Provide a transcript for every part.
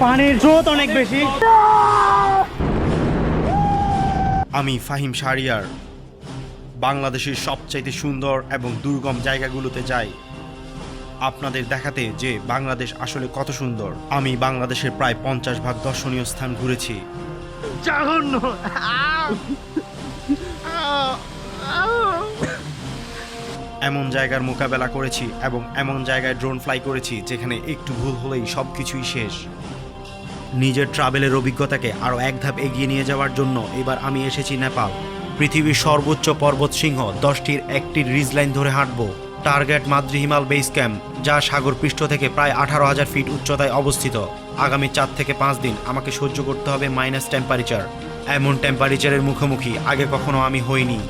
পানির স্রোত অনেক বেশি। আমি ফাহিম শাহরিয়ার বাংলাদেশের সবচাইতে সুন্দর এবং দুর্গম জায়গাগুলোতে যাই আপনাদের দেখাতে যে বাংলাদেশ আসলে কত সুন্দর। আমি বাংলাদেশের প্রায় 50 ভাগ দর্শনীয় স্থান ঘুরেছি। জঘন্য। এমন জায়গার মোকাবেলা করেছি এবং এমন জায়গায় ড্রোন ফ্লাই করেছি যেখানে একটু ভুল হলেই সব কিছুই শেষ। নিজের ট্রাভেলের অভিজ্ঞতাকে আরও এক ধাপ এগিয়ে নিয়ে যাওয়ার জন্য এবার আমি এসেছি নেপাল। পৃথিবীর সর্বোচ্চ পর্বত সিংহ 10টির একটির রিজলাইন ধরে হাঁটব। Target Madrid Himal base camp, যা সাগর পৃষ্ঠ থেকে প্রায় 18,000 ফিট উচ্চতায় অবস্থিত। আগামী 4 থেকে 5 দিন আমাকে সহ্য করতে হবে মাইনাস টেম্পারেচার। এমন টেম্পারেচারের মুখোমুখি আগে কখনো আমি হইনি।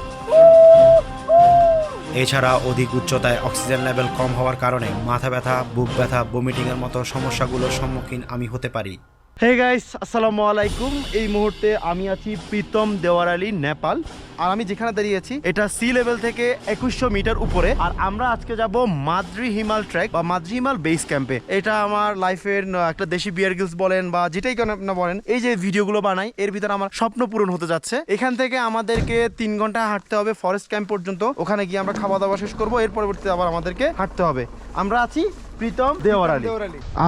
এছাড়া অধিক উচ্চতায় অক্সিজেন লেভেল কম হওয়ার কারণে মাথা ব্যথা, বুক ব্যথা, বমিটিংয়ের মতো সমস্যাগুলোর সম্মুখীন আমি হতে পারি। হে গাইস, আসসালামু আলাইকুম। এই মুহূর্তে আমি আছি প্রীতম দেওয়ারালি, নেপাল। আর আমি যেখানে দাঁড়িয়েছি এটা সি লেভেল থেকে 2100 মিটার উপরে। আর আমরা আজকে যাব মাদ্রি হিমাল ট্রেক বা মাদ্রি হিমাল বেস ক্যাম্পে। এটা আমার লাইফের একটা দেশি বিয়ার গ্রিলস বলেন বা যেটাই কেন না বলেন, এই যে ভিডিওগুলো বানাই এর ভিতরে আমার স্বপ্ন পূরণ হতে যাচ্ছে। এখান থেকে আমাদেরকে 3 ঘন্টা হাঁটতে হবে ফরেস্ট ক্যাম্প পর্যন্ত। ওখানে গিয়ে আমরা খাওয়া দাওয়া শেষ করবো, এর পরবর্তীতে আবার আমাদেরকে হাঁটতে হবে। আমরা আছি প্রীতম দেওয়ারালি।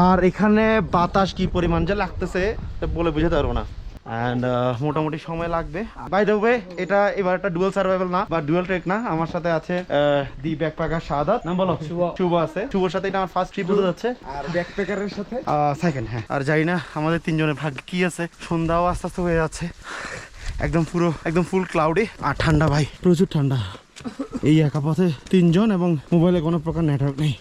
আর এখানে বাতাস কি পরিমাণ যে লাগতেছে বলে বুঝাতে পারবো না। অ্যান্ড মোটামুটি সময় লাগবে। বাই দ্য ওয়ে, এটা এবার একটা ডুয়াল সার্ভাইভাল না বা ডুয়াল ট্রেক না। আমার সাথে আছে দি ব্যাকপ্যাকার শাহাদাত, নাম বলো? শুভ আছে। শুভর সাথে এটা আমার ফার্স্ট ট্রিপ হতে যাচ্ছে। আর ব্যাকপ্যাকারের সাথে সেকেন্ড। হ্যাঁ, আর জানি না আমাদের তিনজনের ভাগ্য কি আছে। সন্ধ্যাও আস্তে আস্তে হয়ে যাচ্ছে। একদম ফুল ক্লাউডি আর ঠান্ডা ভাই, প্রচুর ঠান্ডা। এই একা পথে 3 জন এবং মোবাইলে কোনো প্রকার নেটওয়ার্ক নেই।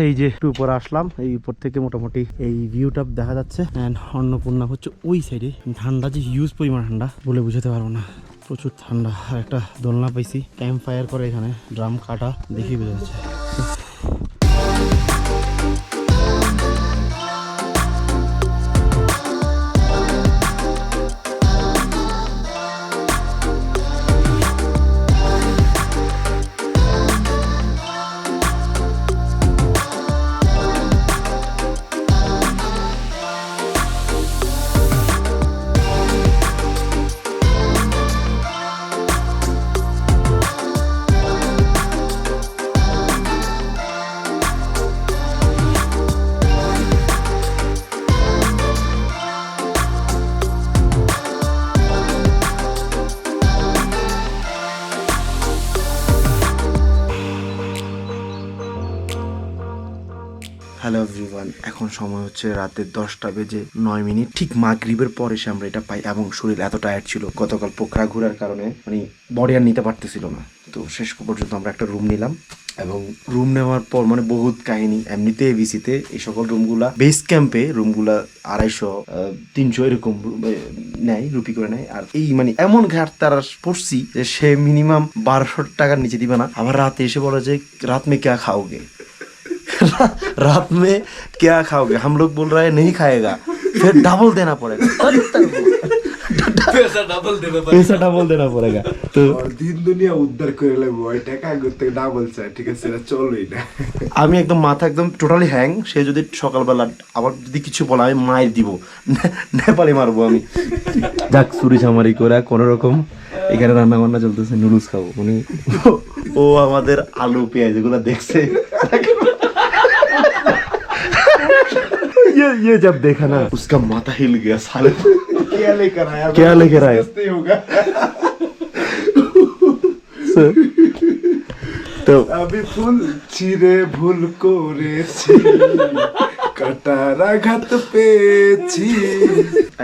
এই যে একটু উপরে আসলাম, এই উপর থেকে মোটামুটি এই ভিউটা দেখা যাচ্ছে। অ্যান্ড অন্নপূর্ণা হচ্ছে ওই সাইডে। ঠান্ডা যে হিউজ পরিমাণ ঠান্ডা বলে বুঝাতে পারবো না, প্রচুর ঠান্ডা। আর একটা দোলনা পাইছি, ক্যাম্প ফায়ার করে এখানে, ড্রাম কাটা, দেখি বোঝা যাচ্ছে। হ্যালো এভরিওয়ান, এখন সময় হচ্ছে রাতের 10টা বেজে 9 মিনিট। ঠিক মাগরিবের পরে এসে আমরা এটা পাই এবং শরীর এত টায়ার্ড ছিল গতকাল পোখরা ঘোরার কারণে, মানে বডি আর নিতে পারতেছিল না। তো শেষ পর্যন্ত আমরা একটা রুম নিলাম এবং রুম নেওয়ার পর মানে বহুত কাহিনী। এমনিতে এবিসিতে এই সকল রুমগুলা, বেস ক্যাম্পে রুমগুলা 250-300 এরকম নেয়, রুপি করে নেয়। আর এই মানে এমন ঘাট তারা পড়ছি যে সে মিনিমাম 1200 টাকার নিচে দিবে না। আবার রাতে এসে বলে যে রাত মে ক্যা খাওগে, रात में क्या खाओगे? हम लोग बोल रहे हैं नहीं खाएगा, फिर डबल देना पड़ेगा। पैसा डबल देना पड़ेगा। तो দিন দুনিয়া উদ্ধার করে নেবো, ওই টাকা করতে ডাবল চাই, ঠিক আছে? এটা চলবেই না। আমি একদম মাথা একদম টোটালি হ্যাং। সে যদি সকালবেলা আবার যদি কিছু বলে আমি মায়ের দিব, নেপালি মারবো আমি। যাক, চুরি চামারি করে কোনো রকম এখানে রান্না বান্না চলতেছে, নুডলস খাবো। মানে ও আমাদের আলু পেঁয়াজ এগুলো দেখছে। ये जब देखा ना उसका माथा हिल गया, साले क्या लेकर आया? क्या लेकर आया? सस्ते होगा। तो আমি ফুল ছিঁড়ে ভুল করেছি, কাটার আঘাত পেয়েছি।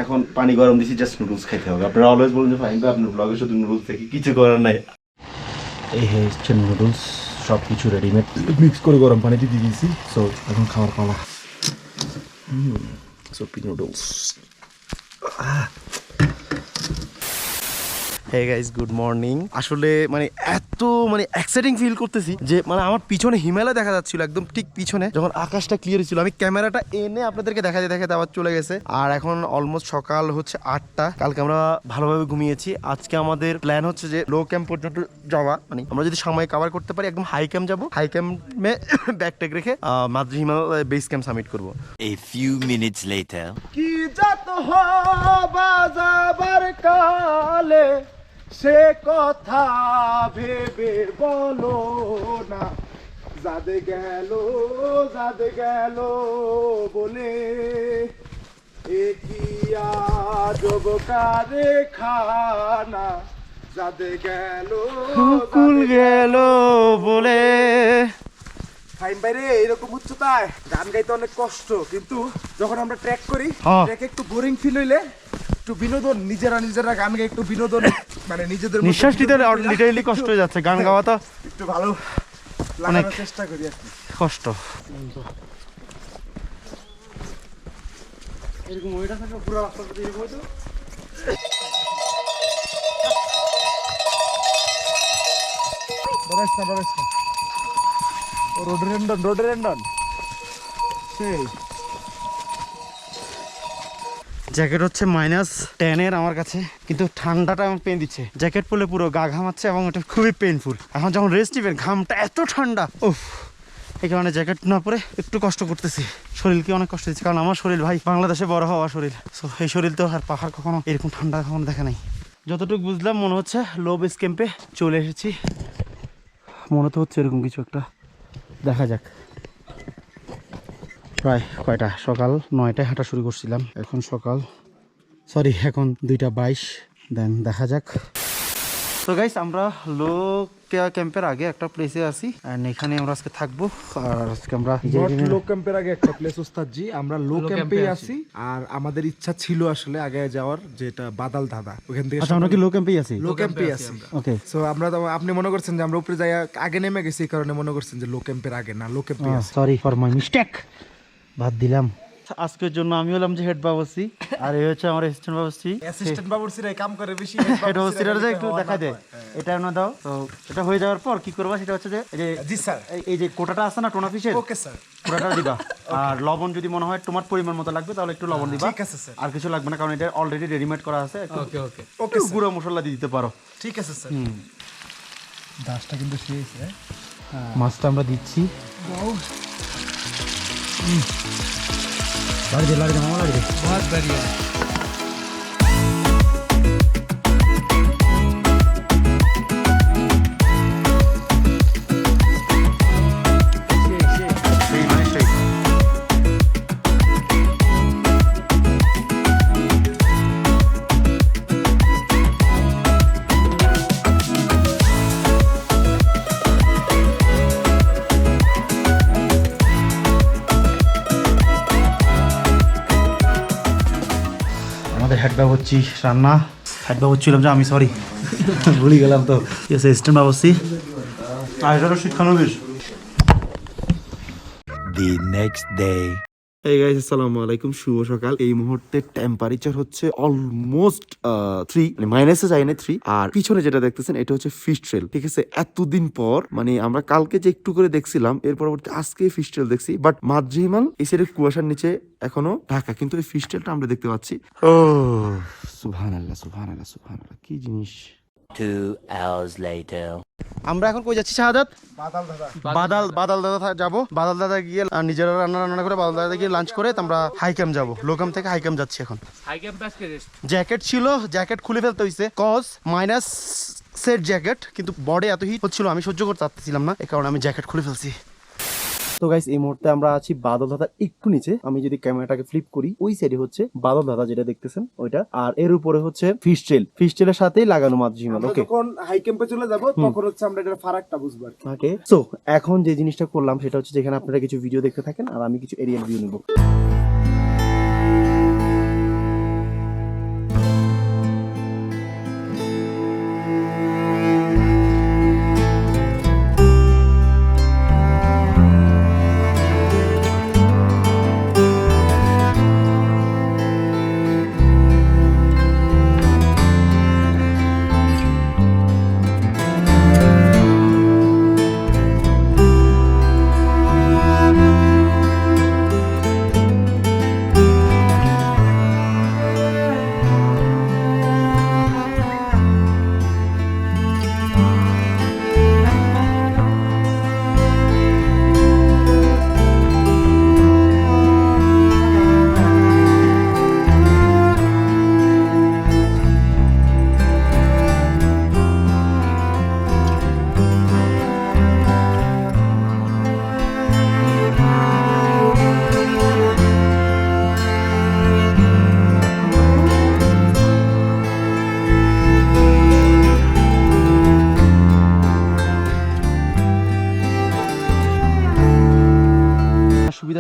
এখন পানি গরম দিছি, জাস্ট নুডলস খাইতে হবে। আপনারা অলওয়েজ বলেন যে ফাইন আপনার ব্লগে শুধু নুডলস দেখি, কিছু করার নাই। এই হচ্ছে নুডলস, সব কিছু রেডিমেড মিক্স করে গরম পানিতে দিয়ে দিয়েছি। সো এখন খাওয়ার পালা। Soupy noodles. Hey guys, good morning. আসলে মানে এত এত মানে এক্সাইটিং ফিল করতেছি যে মানে আমার পিছনে হিমালয় দেখা যাচ্ছিল একদম ঠিক পিছনে যখন আকাশটা ক্লিয়ার ছিল। আমি ক্যামেরাটা এনে আপনাদেরকে দেখাতে দেখাতে আবার চলে গেছে। আর এখন অলমোস্ট সকাল হচ্ছে 8টা। কালকে আমরা ভালোভাবে ঘুমিয়েছি। আজকে আমাদের প্ল্যান হচ্ছে যে লো ক্যাম্প পর্যন্ত যাওয়া, মানে আমরা যদি সময় কভার করতে পারি একদম হাই ক্যাম্প যাবো, হাই ক্যাম্পে ব্যাগ ট্যাগ রেখে Madrid Himalaya base camp summit করবো। A few minutes later. কি যাত বাজাবার কালে সে কথা ভেবে বলো না, যাদে গেল বলে এ কি আজব কারে খানা, যাদে গেল কুল গেল বলে। ফাইন বাইরে এরকম উচ্চতায় গান গাইতে অনেক কষ্ট, কিন্তু যখন আমরা ট্র্যাক করি ট্র্যাকে একটু বোরিং ফিল হইলে একটু বিনোদন, নিজেরা গান গাই একটু বিনোদন, মানে নিজেদের মধ্যে নিঃশ্বাস নিতে লিটারেলি কষ্ট হয়ে যাচ্ছে। গান গাওয়া তো একটু ভালো লাগানোর চেষ্টা করি আর কি। কষ্ট। এরকম ওইটা থাকে পুরো রাস্তাটা এরকম হইতো। ডরাইস না রোডরেন্ডন সেই জ্যাকেট হচ্ছে -10 আমার কাছে, কিন্তু ঠান্ডাটা আমার পেন দিচ্ছে। জ্যাকেট পরলে পুরো গা ঘামাচ্ছে এবং এটা খুবই পেইনফুল। এখন যখন রেস্ট নিবেন ঘামটা এত ঠান্ডা, উফ, এই কারণে জ্যাকেট না পরে একটু কষ্ট করতেছি। শরীরকে অনেক কষ্ট দিচ্ছে, কারণ আমার শরীর ভাই বাংলাদেশে বড় হওয়া শরীর। সো এই শরীর তো আর পাহাড় কখনো এরকম ঠান্ডা কখনো দেখা নাই। যতটুকু বুঝলাম মনে হচ্ছে লো বেস ক্যাম্পে চলে এসেছি, মনে তো হচ্ছে এরকম কিছু একটা। দেখা যাক। প্রায় কয়টা, সকাল 9টায় হাঁটা শুরু করছিলাম, এখন এখন 2:22। দেন দেখা যাক। তো গাইস, আমরা লো ক্যাম্পের আগে একটা প্লেসে আছি, এন্ড এখানে আমরা আজকে থাকবো। আর আজকে আমরা লো ক্যাম্পের আগে একটা প্লেস ওস্তাদজি, আমরা লো ক্যাম্পে আছি। আর আমাদের ইচ্ছা ছিল আসলে আগে যাওয়ার, যেটা বাদাল দাদা, ওখান থেকে। আচ্ছা, আমরা কি লো ক্যাম্পেই আছি? লো ক্যাম্পে আছি। ওকে। সো আমরা তো, আপনি মনে করছেন যে আমরা উপরে যাই আগে নেমে গেছি, এই কারণে মনে করছেন যে লো ক্যাম্পের আগে না, লো ক্যাম্পে আছি। সরি ফর মাই মিস্টেক, বাদ দিলাম। আজকের জন্য আমি হলাম যে হেড বাবুসি, আর এই হচ্ছে আমার অ্যাসিস্ট্যান্ট বাবুসি। অ্যাসিস্ট্যান্ট বাবুর্চিরাই কাম করে বেশি, হেড বাবুসিরা একটু দেখা দেয়। এটা না দাও তো, এটা হয়ে যাওয়ার পর কি করবা সেটা হচ্ছে যে জি স্যার, এই যে কোটাটা আছে না টোনা ফিশের, ওকে স্যার, কোটাটা দিবা। আর লবণ যদি মনে হয় তোমার পরিমাণ মতো লাগবে তাহলে একটু লবণ দিবা। ঠিক আছে স্যার। আর কিছু লাগবে না, কারণ এটা অলরেডি রেডিমেড করা আছে। ওকে ওকে ওকে, গুঁড়ো মশলা দিয়ে দিতে পারো। ঠিক আছে স্যার। দাসটা কিন্তু শেষ। মাছটা আমরা দিচ্ছি। লাগবে মামা, লাগবে। বহুত বড়িয়া। হেড বাবুর্চি রান্না, হেড বাবুর্চি ছিলাম যে আমি, সরি ভুলে গেলাম। তো ঠিক আছে, অ্যাসিস্ট্যান্ট বাবুর্চি। আর এটা তো শিক্ষানবিশ। The next day. এই গাইস, আসসালামু আলাইকুম, শুভ সকাল। এই মুহূর্তে টেম্পারেচার হচ্ছে অলমোস্ট 3, মানে মাইনাসে যায় না 3। আর পিছনে যেটা দেখতেছেন এটা হচ্ছে ফিশ ট্রেল, ঠিক আছে। এতদিন পর, মানে আমরা কালকে যে একটু করে দেখছিলাম, এর পরবর্তী আজকে ফিশ ট্রেল দেখছি। বাট মাদ্রি হিমাল এই সাইডে কুয়াশার নিচে এখনো ঢাকা, কিন্তু এই ফিশ ট্রেলটা আমরা দেখতে পাচ্ছি। ও সুবহানাল্লাহ, সুবহানাল্লাহ, সুবহানাল্লাহ, কি জিনিস। 2 hours later. আমরা এখন কই যাচ্ছি শাহাদাত? বাদাল দাদা। বাদাল দাদা যাবো। বাদাল দাদা গিয়ে নিজেরা রান্না করে বাদাল দাদা গিয়ে লাঞ্চ করে আমরা হাই ক্যাম্প যাবো। লো ক্যাম্প থেকে হাই ক্যাম্প যাচ্ছি এখন। জ্যাকেট ছিল, জ্যাকেট খুলে ফেলতে হয়েছে, কজ মাইনাস সেট জ্যাকেট, কিন্তু বডি এত হিট হচ্ছিল আমি সহ্য করতে পারতেছিলাম না, এই কারণে আমি জ্যাকেট খুলে ফেলছি। তো গাইস, এই মুহূর্তে আমরা আছি বাদল দাদা একটু নিচে। আমি যদি ক্যামেরাটাকে ফ্লিপ করি, ওই সাইডে হচ্ছে বাদল দাদা যেটা দেখতেছেন ওইটা, আর এর উপরে হচ্ছে ফিশ ট্রেল। ফিশ ট্রেলের সাথেই লাগানো মাদ্রি হিমাল। ওকে, যখন হাই ক্যাম্পে চলে যাব তখন হচ্ছে আমরা এটার ফারাকটা বুঝবো আর কি। ওকে, সো এখন যে জিনিসটা করলাম সেটা হচ্ছে যেখানে আপনারা কিছু ভিডিও দেখতে থাকেন আর আমি কিছু এরিয়াল ভিউ নেব।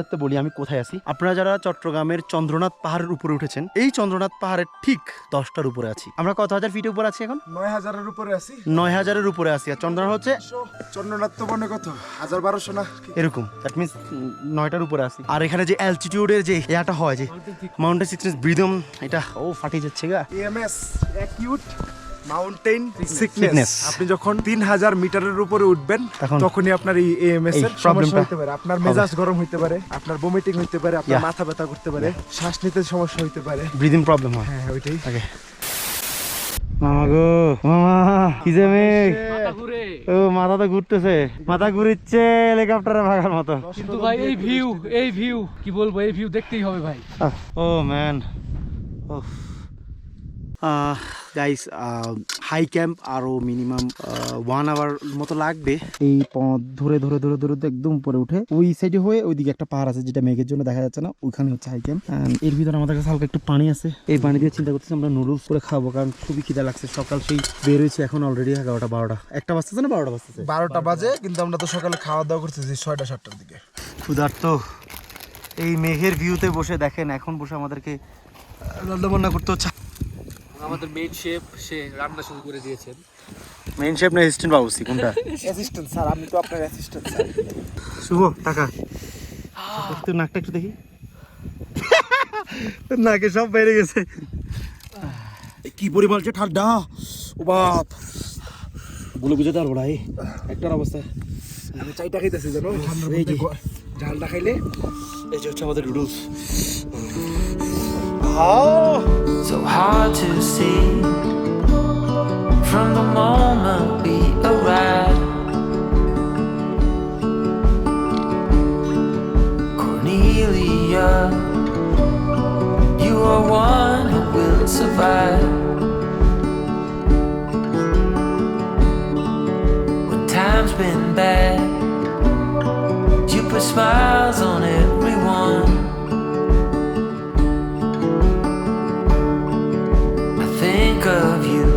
সুবিধার্থে বলি আমি কোথায় আছি। আপনারা যারা চট্টগ্রামের চন্দ্রনাথ পাহাড়ের উপরে উঠেছেন, এই চন্দ্রনাথ পাহাড়ের ঠিক 10টার উপরে আছি আমরা। কত হাজার ফিটের উপরে আছি এখন? 9000-এর উপরে আছি। 9000-এর উপরে আছি। আর চন্দ্রনাথ হচ্ছে চন্দ্রনাথ তো মনে কত 1000-1200 না এরকম, দ্যাট মিনস 9টার উপরে আছি। আর এখানে যে অ্যালটিটিউডের যে ইয়াটা হয়, যে মাউন্টেন সিকনেস ব্রিদম, এটা ফাটি যাচ্ছে গা। AMS acute mountain sickness. আপনি যখন 3000 মিটারের উপরে উঠবেন তখনই আপনার এই এএমএস এর সমস্যা হতে পারে। আপনার মেজাজ গরম হইতে পারে, আপনার বমিটিং হইতে পারে, আপনার মাথা ব্যথা করতে পারে, শ্বাস নিতে সমস্যা হইতে পারে, ব্রিদিং প্রবলেম হয়। হ্যাঁ ওইটাই। ওকে মামা গো, মামা কি যে মেঘ, ও মাথা তো ঘুরতেছে, মাথা ঘুরিচ্ছে হেলিকপ্টারে ভাগার মতো। কিন্তু ভাই এই ভিউ কি বলবো, এই ভিউ দেখতেই হবে ভাই। ও ম্যান, গাইস হাই ক্যাম্প আরো মিনিমাম 1 আওয়ার মতো লাগবে। এই পথ ধরে ধরে ধরে ধরে একদম উপরে উঠে ওই সাইডে হয়ে ওইদিকে একটা পাহাড় আছে যেটা মেঘের জন্য দেখা যাচ্ছে না, ওইখানে হচ্ছে হাই ক্যাম্প। এর ভিতরে আমাদের কাছে হালকা একটু পানি আছে, এই পানি দিয়ে চিন্তা করতেছি আমরা নুডলস করে খাবো, কারণ খুবই খিদা লাগছে। সকাল সেই বের হয়েছি, এখন অলরেডি 11টা 12টা, একটা বাজতেছে না 12টা বাজতেছে, 12টা বাজে, কিন্তু আমরা তো সকালে খাওয়া দাওয়া করতেছি 6টা-7টার দিকে। ক্ষুধার্ত এই মেঘের ভিউতে বসে দেখেন, এখন বসে আমাদেরকে রান্নাবান্না করতে হচ্ছে। আমাদের মেইন শেফ সে রান্না শুরু করে দিয়েছেন। মেইন শেফ না অ্যাসিস্ট্যান্ট বাবুসি কোনটা? অ্যাসিস্ট্যান্ট স্যার, আমি তো আপনার অ্যাসিস্ট্যান্ট স্যার। শুভ টাকা একটু নাকটা একটু দেখি, নাকে সব বেড়ে গেছে। কি পরিমাণ যে ঠান্ডা, ও বাপ বলে বুঝাতে পারবো না এই একটার অবস্থা। আমি চাইটা খাইতেছি জানো, ঠান্ডার মধ্যে ঝালটা খাইলে। এই যে হচ্ছে আমাদের noodles. So hard to see from the moment we arrived. Cornelia, you are one who will survive. When time's been bad, you put smiles on everyone. Think of you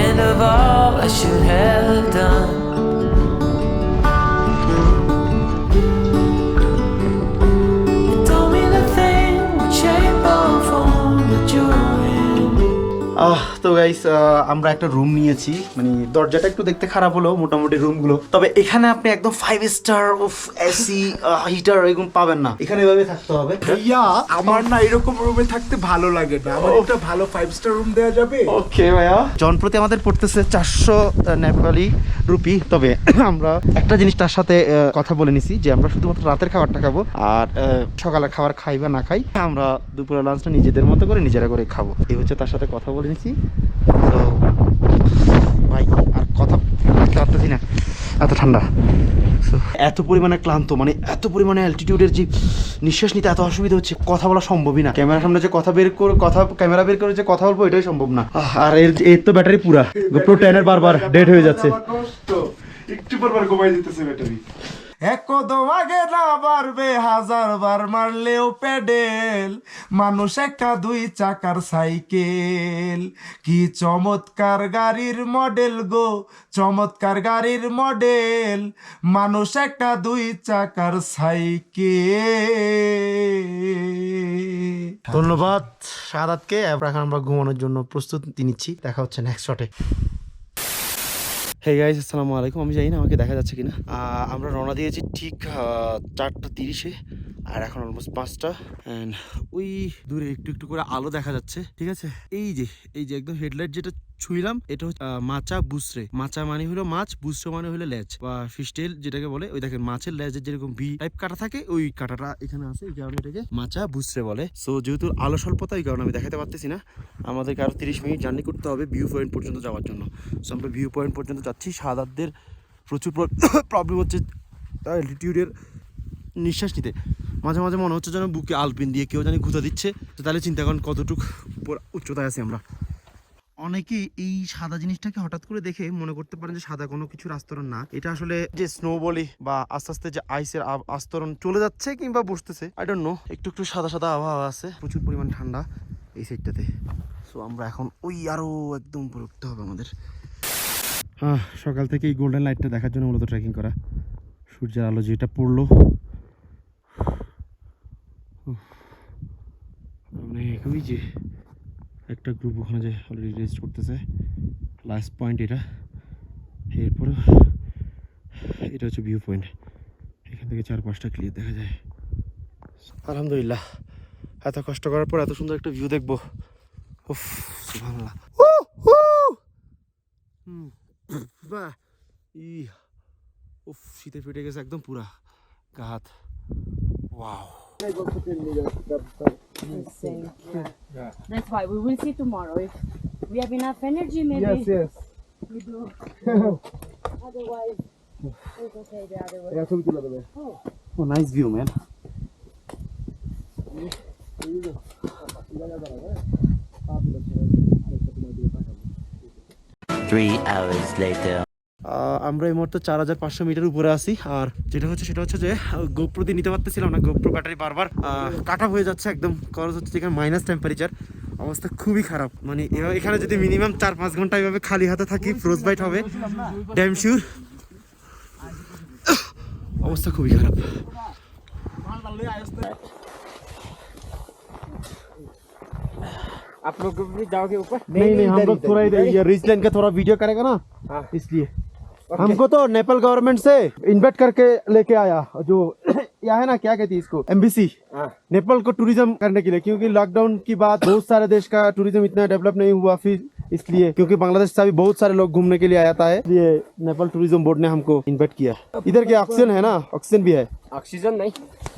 and of all I should have done. You told me the thing would shape or form that you're in. তো guys আমরা একটা room নিয়েছি, মানে দরজাটা একটু দেখতে খারাপ হলো, মোটামুটি রুমগুলো। তবে এখানে আপনি একদম 5 স্টার অফ এসি হিটার এরকম পাবেন না, এখানে এভাবে থাকতে হবে। ভাইয়া আমার না এরকম রুমে থাকতে ভালো লাগে না, আমার একটা ভালো 5 স্টার রুম দেওয়া যাবে? ওকে ভাইয়া। জনপ্রতি আমাদের পড়তেছে 400 নেপালি রুপি। তবে আমরা একটা জিনিস তার সাথে কথা বলে নিছি যে আমরা শুধুমাত্র রাতের খাবারটা খাবো, আর সকালের খাবার খাই বা না খাই আমরা দুপুরের লাঞ্চটা নিজেদের মতো করে নিজেরা করে খাবো, এই হচ্ছে তার সাথে কথা বলে নিছি। তো ভাই আর কথা বলতে পারতেছি না, এত ঠান্ডা, এত পরিমাণে ক্লান্ত, মানে এত পরিমাণে অ্যালটিটিউডের যে নিঃশ্বাস নিতে এত অসুবিধা হচ্ছে, কথা বলা সম্ভবই না। ক্যামেরার সামনে যে ক্যামেরা বের করে যে কথা বলবো এটাই সম্ভব না। আর এর তো ব্যাটারি পুরা GoPro 10 এর বারবার ডেড হয়ে যাচ্ছে, একটু পরবার ঘুমাই দিতেছে ব্যাটারি। এক কদম আগে না বাড়বে 1000 বার মারলেও পেডেল, মানুষ একটা 2 চাকার সাইকেল। কি চমৎকার গাড়ির মডেল গো, চমৎকার গাড়ির মডেল, মানুষ একটা 2 চাকার সাইকেল। ধন্যবাদ শাহাদাতকে। এখন আমরা ঘুমানোর জন্য প্রস্তুতি নিচ্ছি, দেখা হচ্ছে নেক্সট শটে। হে গাইস, আসসালামু আলাইকুম। আমি জানি না আমাকে দেখা যাচ্ছে কিনা। আমরা রওনা দিয়েছি ঠিক 4:30-এ, আর এখন অলমোস্ট 5টা। অ্যান্ড ওই দূরে একটু একটু করে আলো দেখা যাচ্ছে, ঠিক আছে? এই যে একদম হেডলাইট যেটা ছুঁইলাম, এটা হচ্ছে মাচা বুসরে। মাচা মানে হলো মাছ, বুসরে মানে হলো লেজ বা ফিশ টেল যেটাকে বলে। ওই দেখেন মাছের লেজের যেরকম ভি টাইপ কাটা থাকে, ওই কাটাটা এখানে আছে, এই কারণে এটাকে মাচা বুসরে বলে। সো যেহেতু আলো স্বল্পতা, এই কারণে আমি দেখাতে পারতেছি না। আমাদেরকে আরো 30 মিনিট জার্নি করতে হবে ভিউ পয়েন্ট পর্যন্ত যাওয়ার জন্য। সো আমরা ভিউ পয়েন্ট পর্যন্ত যাচ্ছি। শাহাদাতদের প্রচুর প্রবলেম হচ্ছে অ্যালটিটিউডের নিঃশ্বাস নিতে, মাঝে মাঝে মনে হচ্ছে যেন বুকে আলপিন দিয়ে কেউ জানি ঘুতা দিচ্ছে। তো তাহলে চিন্তা করেন কতটুকু উচ্চতায় আছি আমরা। অনেকে এই সাদা জিনিসটাকে হঠাৎ করে দেখে মনে করতে পারেন যে সাদা কোনো কিছুর আস্তরণ না, এটা আসলে যে স্নো বলি বা আস্তে আস্তে যে আইসের আস্তরণ চলে যাচ্ছে কিংবা বসতেছে, আই ডোন্ট নো। একটু একটু সাদা সাদা আবহাওয়া আছে, প্রচুর পরিমাণ ঠান্ডা এই সাইডটাতে। সো আমরা এখন ওই আরো একদম উপরে উঠতে হবে আমাদের। সকাল থেকে এই গোল্ডেন লাইটটা দেখার জন্য মূলত ট্রেকিং করা। সূর্যের আলো যেটা পড়লো ওই যে একটা গ্রুপ ওখানে যে অলরেডি রেস্ট করতেছে, লাস্ট পয়েন্ট এটা। এরপরে এটা হচ্ছে ভিউ পয়েন্ট, এখান থেকে 4-5টা ক্লিয়ার দেখা যায়। আলহামদুলিল্লাহ, এত কষ্ট করার পর এত সুন্দর একটা ভিউ দেখবো। উফ, সুবহানাল্লাহ। বাহ, উফ, শীতে ফেটে গেছে একদম পুরা গা হাত। Wow. That's why we will see tomorrow. If we have enough energy, maybe yes. we do. Otherwise, it's okay the other way. ছবি তুলে দেবে। Oh, nice view, man. 3 hours later. আমরা এই মুহূর্তে 4500 মিটার উপরে আছি। আর যেটা হচ্ছে সেটা হচ্ছে যে গোপ্রো দিয়ে নিতে পারতেছিলাম না, গোপ্রো ব্যাটারি বারবার কাট অফ হয়ে যাচ্ছে একদম। খরচ হচ্ছে যেখানে মাইনাস টেম্পারেচার, অবস্থা খুবই খারাপ। মানে এখানে যদি মিনিমাম 4-5 ঘন্টা এইভাবে খালি হাতে থাকি, ফ্রোজ বাইট হবে ড্যাম শিওর। অবস্থা খুবই খারাপ। आप लोग भी जाओगे ऊपर? नहीं, हम लोग थोड़ा इधर ये रिच लाइन का थोड़ा वीडियो करेगा ना, इसलिए हमको तो नेपाल गवर्नमेंट से इन्वाइट करके लेके आया, जो यहाँ है ना, क्या कहती है इसको, एमबीसी, नेपाल को टूरिज्म करने के लिए। क्योंकि लॉकडाउन की बाद बहुत सारे देश का टूरिज्म इतना डेवलप नहीं हुआ, फिर इसलिए क्योंकि बांग्लादेश से भी बहुत सारे लोग घूमने के लिए आया था, ये नेपाल टूरिज्म बोर्ड ने हमको इन्वाइट किया। इधर के ऑक्सीजन है ना, ऑक्सीजन भी है। ऑक्सीजन नहीं,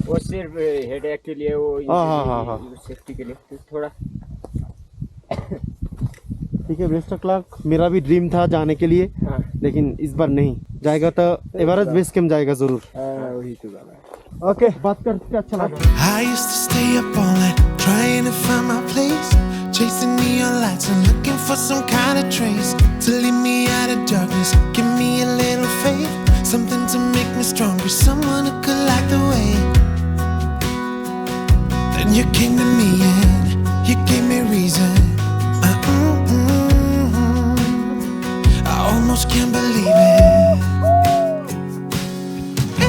वो सिर्फ हेडेक के लिए, वो हाँ। सेफ्टी के लिए तो थोड़ा। ठीक है, बेस्ट ऑफ लक। मेरा भी ड्रीम था जाने के लिए, लेकिन इस बार नहीं जाएगा तो एवरेस्ट बेस कैंप जाएगा जरूर। वही तो जाना है। ओके, बात करके अच्छा लगा। I used to stay up all night trying to find my place, chasing neon lights and looking for some kind of trace to lead me out of darkness. Give me a little faith, something to make me stronger, someone who could light the way. Then you came to me and you gave me reason. I almost can't believe it.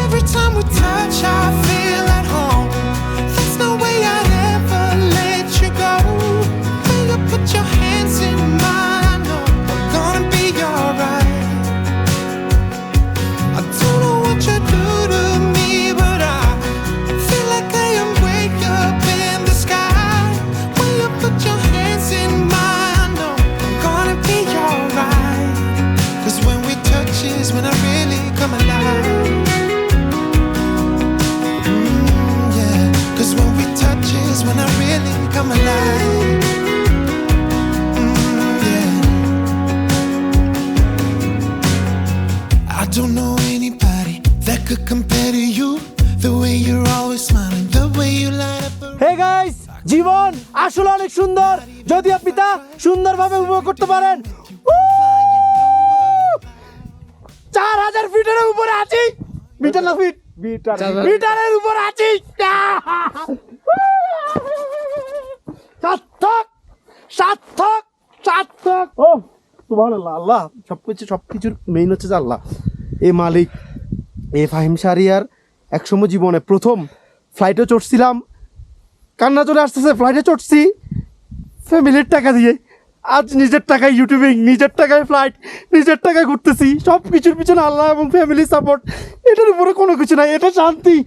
Every time we touch, I feel at home. There's no way I'd ever let you go. When you put your hands in mine, I know I'm gonna be alright. I don't know what you do to me, but I feel like I am way up in the sky. When you put your hands in mine, I know I'm gonna be alright. 'Cause when we touch is when I really come alive. When we touch is when I really come alive. Yeah. I don't know anybody that could compare to you. The way you're always smiling, the way you light up a hey guys, জীবন আসলে অনেক সুন্দর যদি আপনি তা সুন্দরভাবে উপভোগ করতে পারেন। 4000 ফিটের উপরে আছি, মিটার না ফিট, মিটারের উপর আছি। সার্থক। ও সুবহানাল্লাহ, আল্লাহ সবকিছুর মেইন হচ্ছে যে আল্লাহ, এ মালিক, এ ফাহিম শাহরিয়ার। একসময় জীবনে প্রথম ফ্লাইটে চড়ছিলাম, কান্না চলে আসতেছে। ফ্লাইটে চড়ছি ফ্যামিলির টাকা দিয়ে, আজ নিজের টাকায় ইউটিউবিং, নিজের টাকায় ফ্লাইট, নিজের টাকায় ঘুরতেছি। সব কিছুর পিছনে আল্লাহ এবং ফ্যামিলি সাপোর্ট, এটার উপরে কোনো কিছু নাই। এটা শান্তি,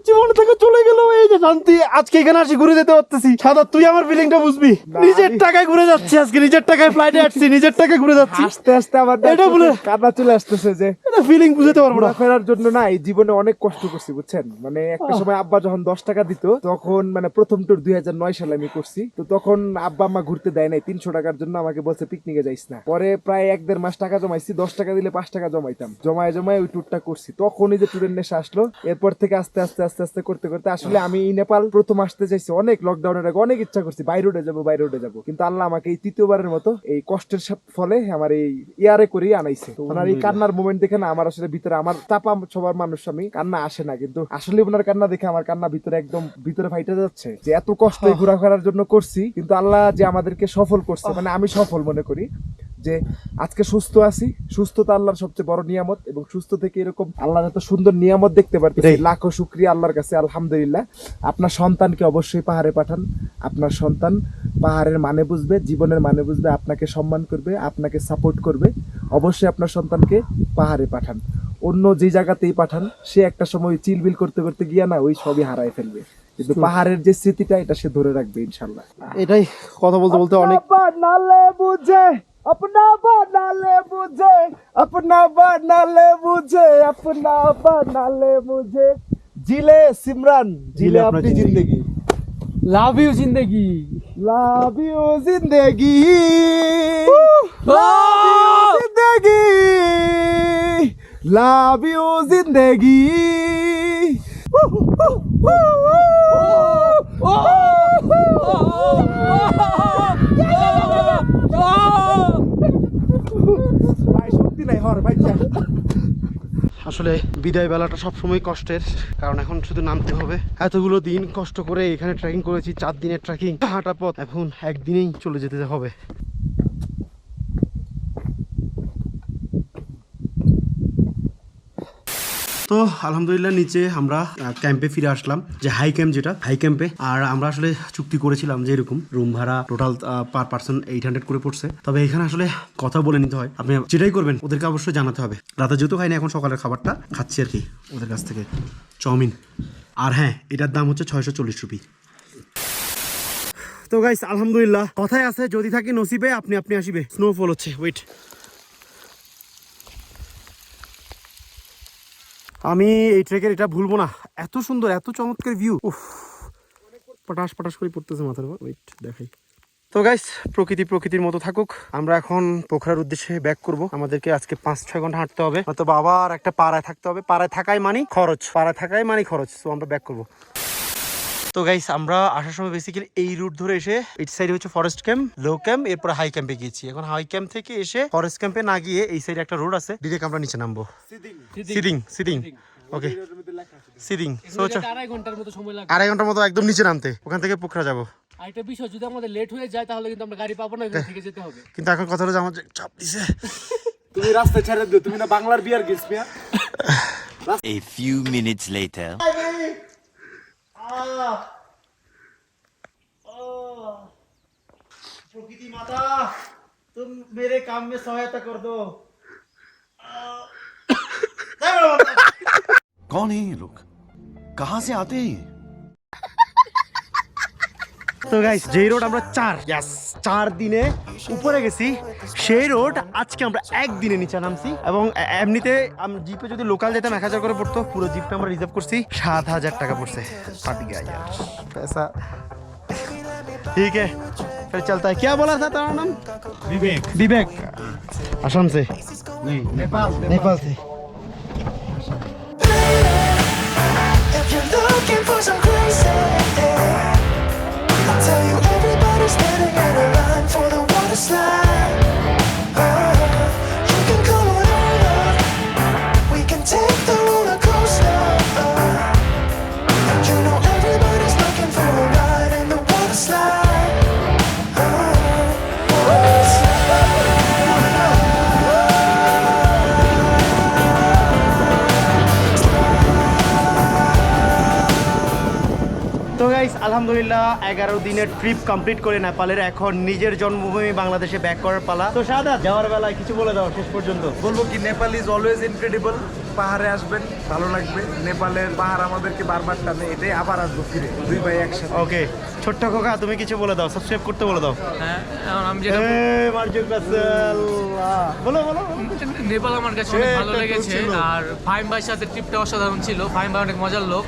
জীবনে থেকে চলে গেল এই যে শান্তি। আজকে এখানে আসি ঘুরে যেতে পারতেছি। সাদা, তুই আমার ফিলিংটা বুঝবি। নিজের টাকায় ঘুরে যাচ্ছি আজকে, নিজের টাকায় ফ্লাইটে আসছি, নিজের টাকায় ঘুরে যাচ্ছি। আস্তে আস্তে আমার এটা বলে কান্না চলে আসতেছে যে এটা ফিলিং বুঝতে পারবো না। ফেরার জন্য না, এই জীবনে অনেক কষ্ট করছি বুঝছেন। মানে একটা সময় আব্বা যখন 10 টাকা দিত, তখন মানে প্রথম ট্যুর 2009 সালে আমি করছি। তো তখন আব্বা আম্মা ঘুরতে দেয় নাই, 300 টাকার জন্য আমাকে বলছে পিকনিকে যাইস না। পরে প্রায় 1-1.5 মাস টাকা জমাইছি, 10 টাকা দিলে 5 টাকা জমাইতাম, জমায় ওই ট্যুরটা করছি। তখন এই যে ট্যুরের নেশা আসলো। এরপর থেকে আস্তে আস্তে করতে আসলে আমি নেপাল প্রথম আসতে চাইছি অনেক, লকডাউনের আগে অনেক ইচ্ছা করছি বাইরে উঠে যাবো, কিন্তু আল্লাহ আমাকে এই 3য়বারের মতো এই কষ্টের ফলে আমার এই ইয়ারে করে আনাইছে। তো ওনার এই কান্নার মোমেন্ট দেখে না আমার আসলে ভিতরে, আমার চাপা সবার মানুষ, আমি কান্না আসে না, কিন্তু আসলে ওনার কান্না দেখে আমার কান্না ভিতরে একদম ভিতরে ফাইটে যাচ্ছে যে এত কষ্ট ঘোরাফেরার জন্য করছি, কিন্তু আল্লাহ যে আমাদেরকে সফল করছে, মানে আমি সফল মনে করি যে আজকে সুস্থ আছি। সুস্থতা আল্লাহর সবচেয়ে বড় নিয়ামত, এবং সুস্থ থেকে এরকম আল্লাহর এত সুন্দর নিয়ামত দেখতে পারতেছি, লাখো শুকরিয়া আল্লাহর কাছে, আলহামদুলিল্লাহ। আপনার সন্তানকে অবশ্যই পাহাড়ে পাঠান। আপনার সন্তান পাহাড়ের মানে বুঝবে, জীবনের মানে বুঝবে, আপনাকে সম্মান করবে, আপনাকে সাপোর্ট করবে। অবশ্যই আপনার সন্তানকে পাহাড়ে পাঠান। অন্য যে জায়গাতেই পাঠান, সে একটা সময় চিলবিল করতে করতে গিয়া না ওই সবই হারায় ফেলবে, কিন্তু পাহাড়ের যে স্মৃতিটা এটা সে ধরে রাখবে ইনশাল্লাহ। এটাই কথা বলতে বলতে অনেক বানালে বুঝে अपना बनाले मुझे, अपना बनाले मुझे, अपना बनाले मुझे। जिले सिमरन, जिले अपनी जिंदगी। Love you zindagi. Love you zindagi, zindagi, love you जिंदगी। ভাই শক্তি নাই হর ভাই। আসলে বিদায় বেলাটা সবসময় কষ্টের, কারণ এখন শুধু নামতে হবে। এতগুলো দিন কষ্ট করে এখানে ট্রেকিং করেছি, 4 দিনের ট্রেকিং, হাঁটা পথ, এখন একদিনেই চলে যেতে হবে। তো আলহামদুলিল্লাহ নিচে আমরা ক্যাম্পে ফিরে আসলাম, যে হাই ক্যাম্প, যেটা হাই ক্যাম্পে। আর আমরা আসলে চুক্তি করেছিলাম যে এরকম রুম ভাড়া টোটাল পার পার্সন 800 করে পড়ছে। তবে এখানে আসলে কথা বলে নিতে হয়, আপনি যেটাই করবেন ওদেরকে অবশ্যই জানাতে হবে। রাতে যেহেতু খাইনি, এখন সকালের খাবারটা খাচ্ছি আর কি ওদের কাছ থেকে, চাউমিন। আর হ্যাঁ, এটার দাম হচ্ছে 640 রুপি। তো গাইস আলহামদুলিল্লাহ, কথায় আছে যদি থাকে নসিবে আপনি আপনি আসিবে। স্নোফল হচ্ছে, ওয়েট। আমি এই ট্রেকের এটা ভুলবো না, এত সুন্দর, এত চমৎকার ভিউ। উফ, পটাশ পটাশ করে পড়তেছে মাথার উপর। ওয়েট দেখাই। তো গাইস প্রকৃতির মতো থাকুক। আমরা এখন পোখরার উদ্দেশ্যে ব্যাক করব। আমাদেরকে আজকে 5-6 ঘন্টা হাঁটতে হবে, অথবা আবার একটা পাড়ায় থাকতে হবে। পাড়ায় থাকাই মানে খরচ, তো আমরা ব্যাক করব। তো গাইস আমরা আসার সময় বেসিক্যালি এই রুট ধরে এসে এই সাইডে হচ্ছে ফরেস্ট ক্যাম্প, লো ক্যাম্প, এরপর হাই ক্যাম্পে গিয়েছি। এখন হাই ক্যাম্প থেকে এসে ফরেস্ট ক্যাম্পে না গিয়ে এই সাইডে একটা রোড আছে, ডিরেক্ট আমরা নিচে নামবো। সিদিং ওকে, সিদিং। সো 2.5 ঘন্টার মতো সময় লাগবে, 2.5 ঘন্টার মতো একদম নিচে নামতে। ওখান থেকে পোখরা যাবো। আর একটা বিষয়, যদি আমাদের লেট হয়ে যায় তাহলে কিন্তু আমরা গাড়ি পাবো না, এখান থেকে যেতে হবে। কিন্তু এখন কথা হলো যে আমার যে চাপ দিছে। তুমি রাস্তায় ছেড়ে দিও, তুমি না বাংলার বিয়ার গেছ মিয়া। A few minutes later. प्रकृति माता तुम मेरे काम में सहायता कर दो। कौन है ये लोग, कहां से आते हैं ये? তো গাইস যেই রোড আমরা 4 দিনে উপরে গেছি, সেই রোড আজকে আমরা একদিনে নিচে নামছি। এবং এমনিতে জিপে যদি লোকাল যেতাম 1000 করে পড়তো, পুরো জিপটা আমরা রিজার্ভ করছি 7000 টাকা পড়ছে। ফাট गया यार पैसा। ठीक है फिर चलता है। क्या बोला था तेरा नाम? विवेक। असम से? नहीं, नेपाल से। If you're looking for some crazy, I'll tell you everybody's standing in a line for the water slide. You can come on over, we can take the roller coaster. And you know everybody's looking for a ride in the water slide. তো guys আলহামদুলিল্লাহ 11 দিনের trip complete করে নেপালের এখন নিজের জন্মভূমি বাংলাদেশে back করার পালা। তো শাহাদাত, যাওয়ার বেলায় কিছু বলে দাও শেষ পর্যন্ত। বলবো কি, নেপাল ইজ অলওয়েজ ইনক্রেডিবল। পাহাড়ে আসবেন, ভালো লাগবে। নেপালের পাহাড় আমাদেরকে বারবার টানে, এটাই আবার আসবো ফিরে, 2 ভাই একসাথে। ওকে ছোট্ট খোকা, তুমি কিছু বলে দাও, সাবস্ক্রাইব করতে বলে দাও। হ্যাঁ, আমি যেটা বলো। নেপাল আমার কাছে অনেক ভালো লেগেছে, আর ফাহিম ভাইয়ের সাথে ট্রিপটা অসাধারণ ছিল। ফাহিম ভাই অনেক মজার লোক।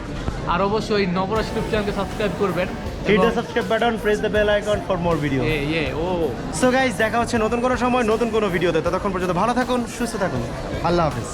আর অবশ্যই নবরাজ ইউটিউব চ্যানেলকে সাবস্ক্রাইব করবেন। Hit the subscribe button, press the bell icon for more video. So guys, দেখা হচ্ছে নতুন কোনো সময় নতুন কোনো ভিডিওতে। ততক্ষণ পর্যন্ত ভালো থাকুন, সুস্থ থাকুন। আল্লাহ হাফেজ।